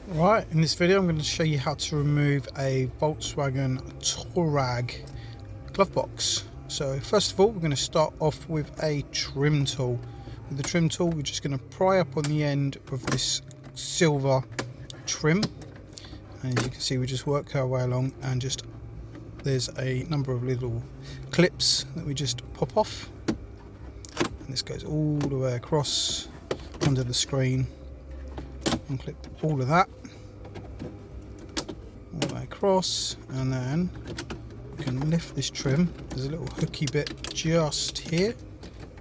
Right, in this video I'm going to show you how to remove a Volkswagen Tourag glove box. So first of all, we're going to start off with a trim tool. With the trim tool, we're just going to pry up on the end of this silver trim, and as you can see, we just work our way along, and just there's a number of little clips that we just pop off, and this goes all the way across under the screen. Unclip all of that all the way across, and then you can lift this trim. There's a little hooky bit just here,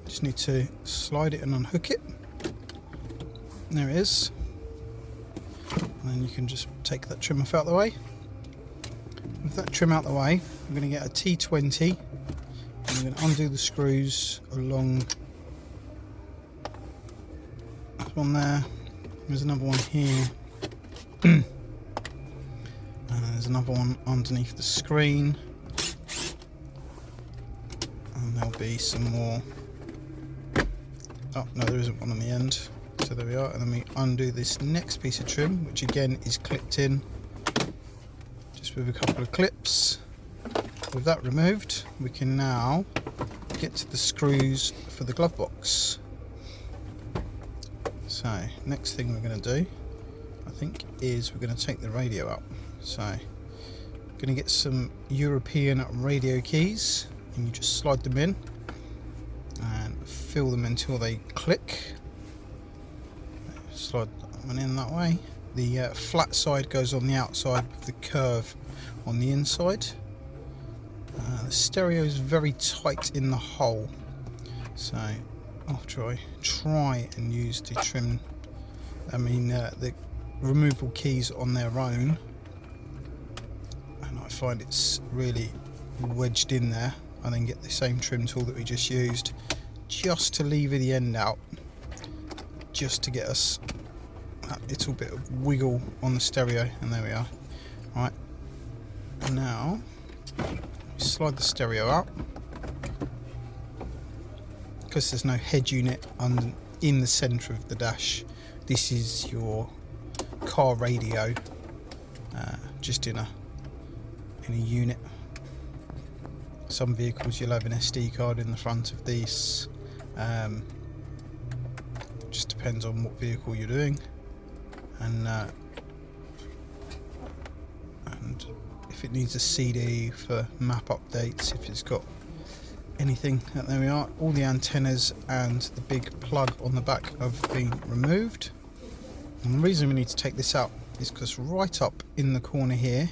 just need to slide it and unhook it. There it is, and then you can just take that trim off out the way. With that trim out the way, I'm going to get a T20 and I'm going to undo the screws along that one there. There's another one here, and there's another one underneath the screen, and there'll be some more. Oh no, there isn't one on the end, so there we are. And then we undo this next piece of trim, which again is clipped in just with a couple of clips. With that removed, we can now get to the screws for the glove box. So next thing we're going to do, I think, is we're going to take the radio out. So I'm going to get some European radio keys, and you just slide them in and feel them until they click. Slide one in that way. The flat side goes on the outside with the curve on the inside. The stereo is very tight in the hole, so after I try and use the the removal keys on their own, and I find it's really wedged in there, I then get the same trim tool that we just used, just to lever the end out, just to get us that little bit of wiggle on the stereo, and there we are. Right, now slide the stereo out. Because there's no head unit in the centre of the dash, this is your car radio, just in a unit. Some vehicles you'll have an SD card in the front of these, just depends on what vehicle you're doing, and if it needs a CD for map updates, if it's got anything. There we are. All the antennas and the big plug on the back have been removed, and the reason we need to take this out is because right up in the corner here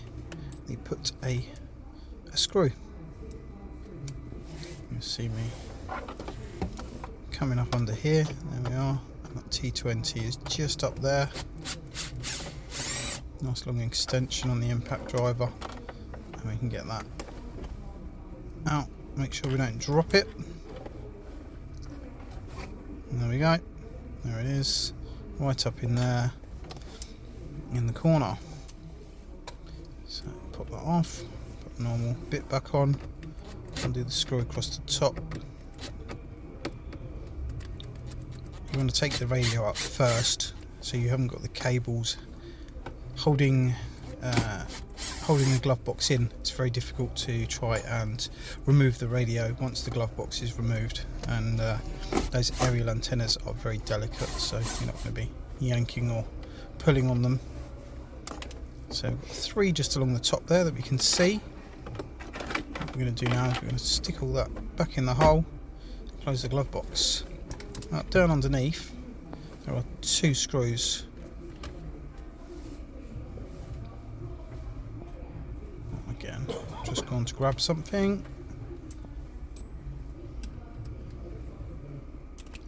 they put a screw. You see me coming up under here. There we are, and that T20 is just up there. Nice long extension on the impact driver, and we can get that out. Make sure we don't drop it. And there we go. There it is, right up in there in the corner. So pop that off, put the normal bit back on, undo the screw across the top. You want to take the radio out first, so you haven't got the cables holding the glove box in. It's very difficult to try and remove the radio once the glove box is removed, and those aerial antennas are very delicate, so you're not going to be yanking or pulling on them. So we've got three just along the top there that we can see. What we're going to do now is we're going to stick all that back in the hole, close the glove box. Now, down underneath there are two screws. Again, just gone to grab something.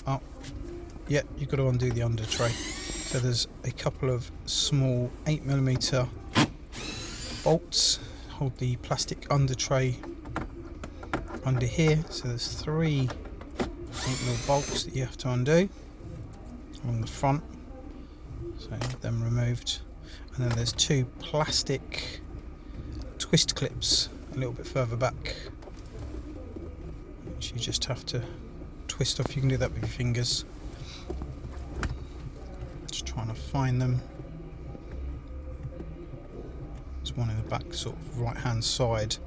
Oh, yeah, you've got to undo the under tray. So there's a couple of small 8mm bolts hold the plastic under tray under here. So there's three 8mm bolts that you have to undo along the front. So them removed, and then there's two plastic twist clips a little bit further back, which you just have to twist off. You can do that with your fingers. Just trying to find them. There's one in the back sort of right hand side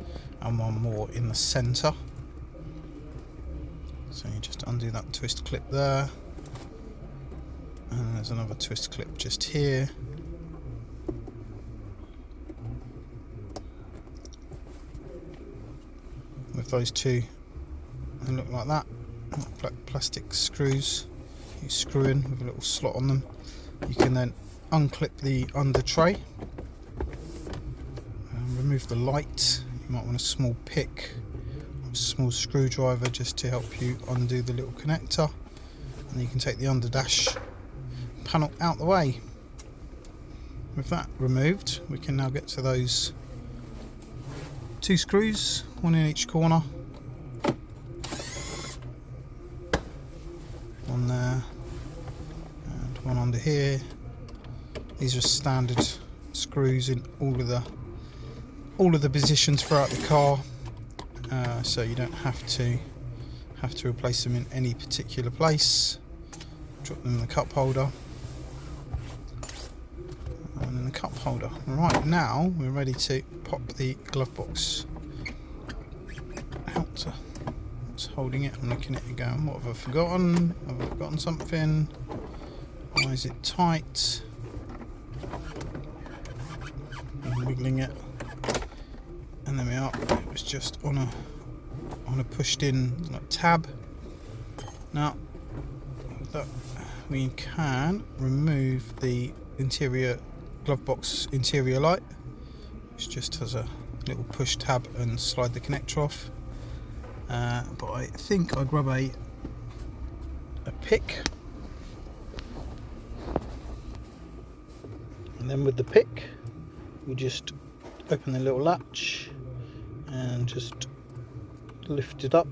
and one more in the centre. So you just undo that twist clip there, and there's another twist clip just here. With those two, they look like that. Plastic screws you screw in with a little slot on them. You can then unclip the under tray and remove the light. You might want a small pick or a small screwdriver just to help you undo the little connector, and you can take the under dash panel out the way. With that removed, we can now get to those two screws, one in each corner, one there and one under here. These are standard screws in all of the positions throughout the car, so you don't have to replace them in any particular place. Drop them in the cup holder, and in the cup holder. Right, now we're ready to pop the glove box out. It's holding it. I'm looking at it going, what have I forgotten? Have I forgotten something? Why is it tight? I'm wiggling it, and there we are. It was just on a pushed in like tab. Now that we can remove the interior glove box interior light, which just has a little push tab, and slide the connector off. But I think I grab a pick, and then with the pick we just open the little latch and just lift it up.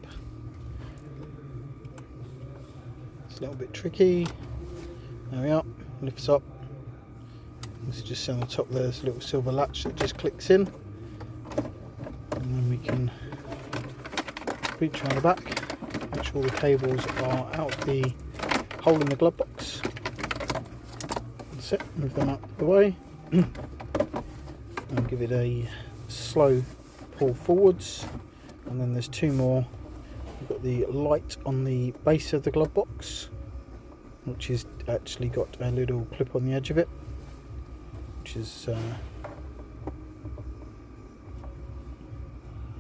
It's a little bit tricky. There we are, lifts up. This is just on the top there, there's a little silver latch that just clicks in, and then we can reach around the back, make sure the cables are out the hole in the glove box. That's it, move them out the way and give it a slow pull forwards. And then there's two more. We've got the light on the base of the glove box, which has actually got a little clip on the edge of it, which is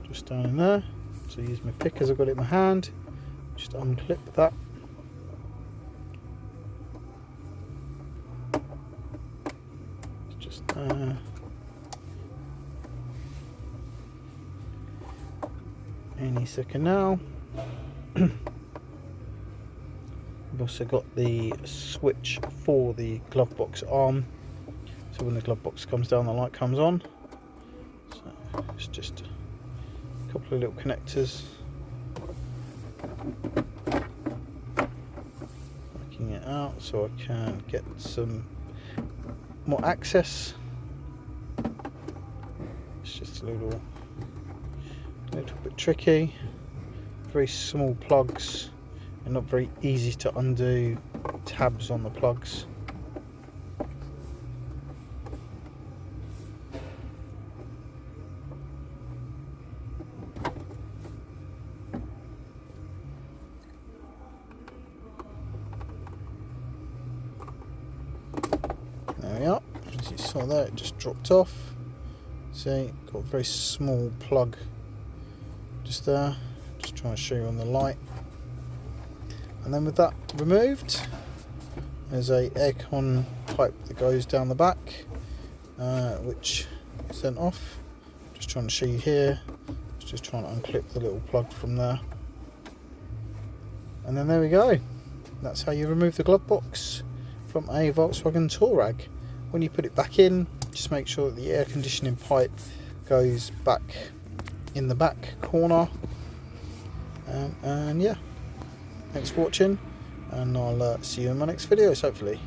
just down in there. So I use my pick as I've got it in my hand, just unclip that. It's just there. Any second now. We've also got the switch for the glove box arm, so when the glove box comes down the light comes on. So it's just a couple of little connectors, working it out so I can get some more access. It's just a little bit tricky, very small plugs and not very easy to undo tabs on the plugs. There we are, as you saw there, it just dropped off. See, got a very small plug just there, just trying to show you on the light. And then with that removed, there's a aircon pipe that goes down the back, which is sent off. Just trying to show you here, just trying to unclip the little plug from there. And then there we go. That's how you remove the glove box from a Volkswagen Tourag. When you put it back in, just make sure that the air conditioning pipe goes back in the back corner. And yeah, thanks for watching, and I'll see you in my next videos hopefully.